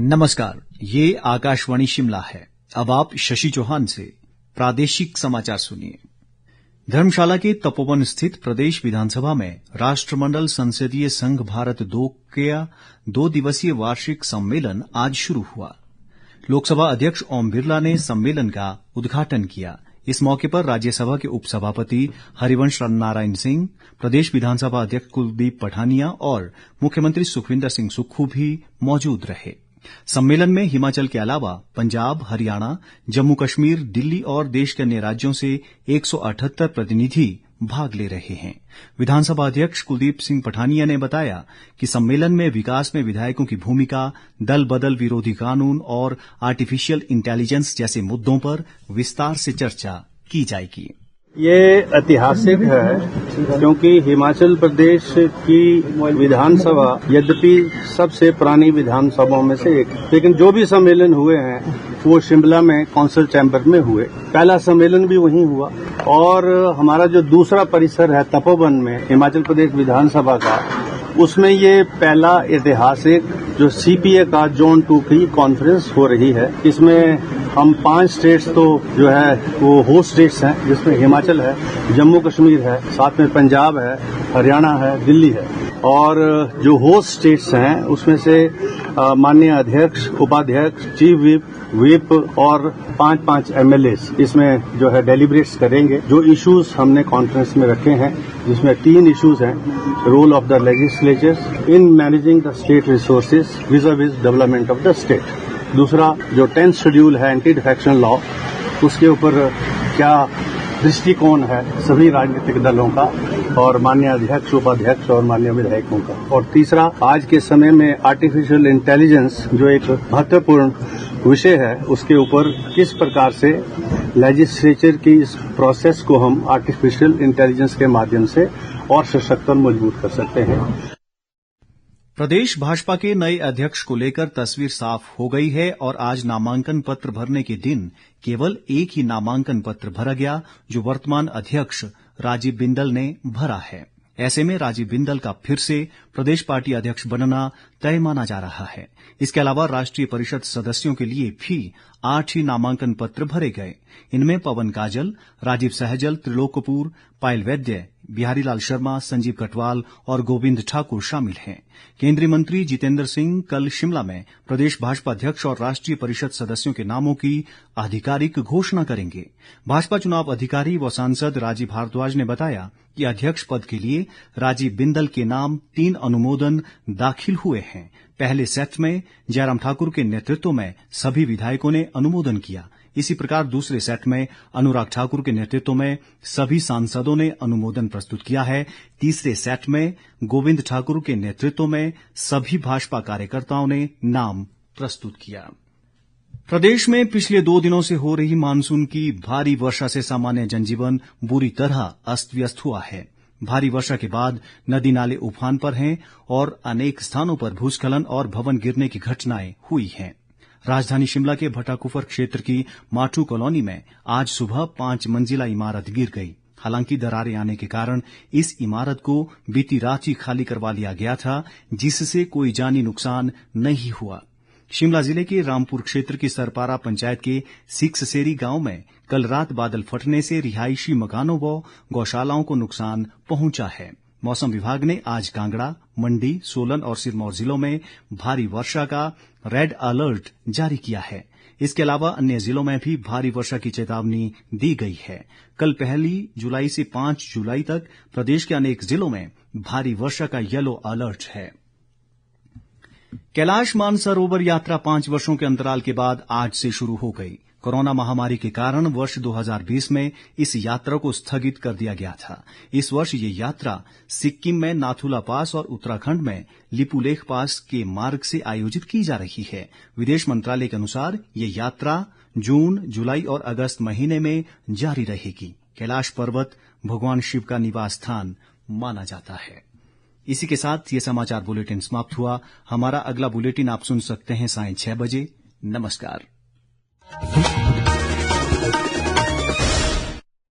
नमस्कार, ये आकाशवाणी शिमला है। अब आप शशि चौहान से प्रादेशिक समाचार सुनिए। धर्मशाला के तपोवन स्थित प्रदेश विधानसभा में राष्ट्रमंडल संसदीय संघ भारत 2 का 2 दिवसीय वार्षिक सम्मेलन आज शुरू हुआ। लोकसभा अध्यक्ष ओम बिरला ने सम्मेलन का उद्घाटन किया। इस मौके पर राज्यसभा के उपसभापति हरिवंश नारायण सिंह, प्रदेश विधानसभा अध्यक्ष कुलदीप पठानिया और मुख्यमंत्री सुखविंदर सिंह सुक्खू भी मौजूद रहे। सम्मेलन में हिमाचल के अलावा पंजाब, हरियाणा, जम्मू कश्मीर, दिल्ली और देश के अन्य राज्यों से 178 प्रतिनिधि भाग ले रहे हैं। विधानसभा अध्यक्ष कुलदीप सिंह पठानिया ने बताया कि सम्मेलन में विकास में विधायकों की भूमिका, दल बदल विरोधी कानून और आर्टिफिशियल इंटेलिजेंस जैसे मुद्दों पर विस्तार से चर्चा की जाएगी। ये ऐतिहासिक है क्योंकि हिमाचल प्रदेश की विधानसभा यद्यपि सबसे पुरानी विधानसभाओं में से एक, लेकिन जो भी सम्मेलन हुए हैं वो शिमला में कौंसिल चैम्बर में हुए। पहला सम्मेलन भी वहीं हुआ और हमारा जो दूसरा परिसर है तपोवन में हिमाचल प्रदेश विधानसभा का, उसमें ये पहला ऐतिहासिक जो सीपीए का जोन 2 की कॉन्फ्रेंस हो रही है। इसमें हम 5 स्टेट्स तो जो है वो होस्ट स्टेट्स हैं, जिसमें हिमाचल है, जम्मू कश्मीर है, साथ में पंजाब है, हरियाणा है, दिल्ली है। और जो होस्ट स्टेट्स हैं उसमें से माननीय अध्यक्ष, उपाध्यक्ष, चीफ व्हिप और 5 एमएलएस इसमें जो है डेलिब्रेट्स करेंगे। जो इश्यूज हमने कॉन्फ्रेंस में रखे हैं, जिसमें 3 इश्यूज हैं: role of the legislature in managing the state resources viz development of the state. दूसरा जो 10th शेड्यूल है एंटी डिफेक्शन लॉ, उसके ऊपर क्या दृष्टिकोण है सभी राजनीतिक दलों का और माननीय अध्यक्ष, उपाध्यक्ष और माननीय विधायकों का। और तीसरा, आज के समय में आर्टिफिशियल इंटेलिजेंस जो एक महत्वपूर्ण विषय है, उसके ऊपर किस प्रकार से लेजिस्लेचर की इस प्रोसेस को हम आर्टिफिशियल इंटेलिजेंस के माध्यम से और सशक्त और मजबूत कर सकते हैं। प्रदेश भाजपा के नए अध्यक्ष को लेकर तस्वीर साफ हो गई है और आज नामांकन पत्र भरने के दिन केवल एक ही नामांकन पत्र भरा गया, जो वर्तमान अध्यक्ष राजीव बिंदल ने भरा है। ऐसे में राजीव बिंदल का फिर से प्रदेश पार्टी अध्यक्ष बनना तय माना जा रहा है। इसके अलावा राष्ट्रीय परिषद सदस्यों के लिए भी 8 ही नामांकन पत्र भरे गए। इनमें पवन काजल, राजीव सहजल, त्रिलोक कपूर, पायल वैद्य, बिहारी लाल शर्मा, संजीव कटवाल और गोविंद ठाकुर शामिल हैं। केंद्रीय मंत्री जितेंद्र सिंह कल शिमला में प्रदेश भाजपा अध्यक्ष और राष्ट्रीय परिषद सदस्यों के नामों की आधिकारिक घोषणा करेंगे। भाजपा चुनाव अधिकारी व सांसद राजीव भारद्वाज ने बताया कि अध्यक्ष पद के लिए राजीव बिंदल के नाम 3 अनुमोदन दाखिल हुए हैं। पहले सेट में जयराम ठाकुर के नेतृत्व में सभी विधायकों ने अनुमोदन किया। इसी प्रकार दूसरे सेट में अनुराग ठाकुर के नेतृत्व में सभी सांसदों ने अनुमोदन प्रस्तुत किया है। तीसरे सेट में गोविंद ठाकुर के नेतृत्व में सभी भाजपा कार्यकर्ताओं ने नाम प्रस्तुत किया। प्रदेश में पिछले 2 दिनों से हो रही मानसून की भारी वर्षा से सामान्य जनजीवन बुरी तरह अस्त व्यस्त हुआ है। भारी वर्षा के बाद नदी नाले उफान पर हैं और अनेक स्थानों पर भूस्खलन और भवन गिरने की घटनाएं हुई हैं। राजधानी शिमला के भट्टाकुफर क्षेत्र की माठू कॉलोनी में आज सुबह 5 मंजिला इमारत गिर गई। हालांकि दरारें आने के कारण इस इमारत को बीती रात ही खाली करवा लिया गया था, जिससे कोई जानी नुकसान नहीं हुआ। शिमला जिले के रामपुर क्षेत्र की सरपारा पंचायत के सिक्ससेरी गांव में कल रात बादल फटने से रिहायशी मकानों व गौशालाओं को नुकसान पहुंचा है। मौसम विभाग ने आज कांगड़ा, मंडी, सोलन और सिरमौर जिलों में भारी वर्षा का रेड अलर्ट जारी किया है। इसके अलावा अन्य जिलों में भी भारी वर्षा की चेतावनी दी गई है। कल 1 जुलाई से 5 जुलाई तक प्रदेश के अनेक जिलों में भारी वर्षा का येलो अलर्ट है। कैलाश मानसरोवर यात्रा 5 वर्षों के अंतराल के बाद आज से शुरू हो गई। कोरोना महामारी के कारण वर्ष 2020 में इस यात्रा को स्थगित कर दिया गया था। इस वर्ष ये यात्रा सिक्किम में नाथुला पास और उत्तराखंड में लिपुलेख पास के मार्ग से आयोजित की जा रही है। विदेश मंत्रालय के अनुसार ये यात्रा जून, जुलाई और अगस्त महीने में जारी रहेगी। कैलाश पर्वत भगवान शिव का निवास स्थान माना जाता है। इसी के साथ ये समाचार बुलेटिन समाप्त हुआ। हमारा अगला बुलेटिन आप सुन सकते हैं सायं 6 बजे। नमस्कार।